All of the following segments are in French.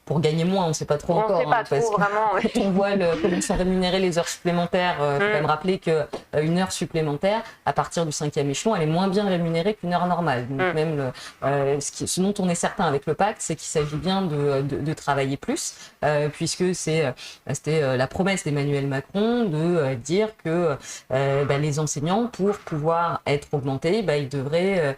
pour gagner moins, on ne sait pas trop On encore. ne sait pas trop, vraiment. Quand on voit comment sont rémunérées les heures supplémentaires, il faut quand même rappeler qu'une heure supplémentaire, à partir du 5e échelon, elle est moins bien rémunérée qu'une heure normale. Donc même ce dont on est certain avec le pacte, c'est qu'il s'agit bien de travailler plus, puisque c'était la promesse d'Emmanuel Macron de dire que les enseignants, pour pouvoir être augmentés, ils devraient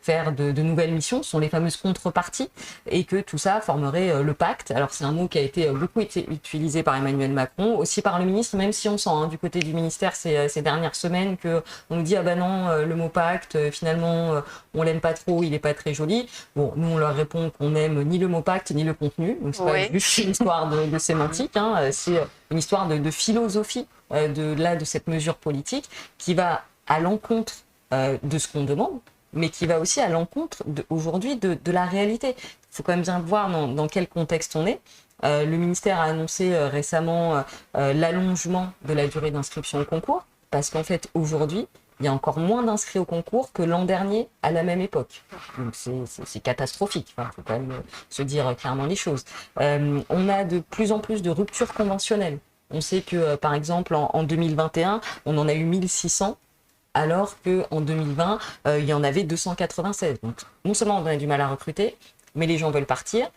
faire de nouvelles missions, ce sont les fameuses contreparties, et que tout ça formerait le pacte. Alors c'est un mot qui a été beaucoup utilisé par Emmanuel Macron, aussi par le ministre, même si on sent du côté du ministère ces dernières semaines qu'on nous dit « Ah ben non, le mot pacte, finalement, on l'aime pas trop, il est pas très joli ». Bon, nous on leur répond qu'on n'aime ni le mot pacte, ni le contenu, donc c'est pas juste une histoire de sémantique, c'est une histoire de philosophie de cette mesure politique qui va à l'encontre de ce qu'on demande, mais qui va aussi à l'encontre aujourd'hui de la réalité. Il faut quand même bien voir dans quel contexte on est. Le ministère a annoncé récemment l'allongement de la durée d'inscription au concours, parce qu'en fait, aujourd'hui, il y a encore moins d'inscrits au concours que l'an dernier à la même époque. Donc c'est catastrophique, il faut quand même se dire clairement les choses. On a de plus en plus de ruptures conventionnelles. On sait que, par exemple, en 2021, on en a eu 1600, alors qu'en 2020, il y en avait 296. Donc, non seulement on a du mal à recruter, mais les gens veulent partir.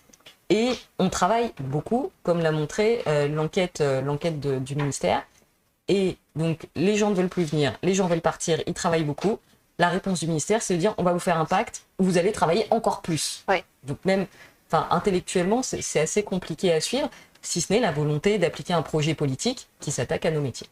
Et on travaille beaucoup, comme l'a montré l'enquête du ministère. Et donc, les gens ne veulent plus venir, les gens veulent partir, ils travaillent beaucoup. La réponse du ministère, c'est de dire, on va vous faire un pacte où vous allez travailler encore plus. Oui. Donc même, intellectuellement, c'est assez compliqué à suivre, si ce n'est la volonté d'appliquer un projet politique qui s'attaque à nos métiers.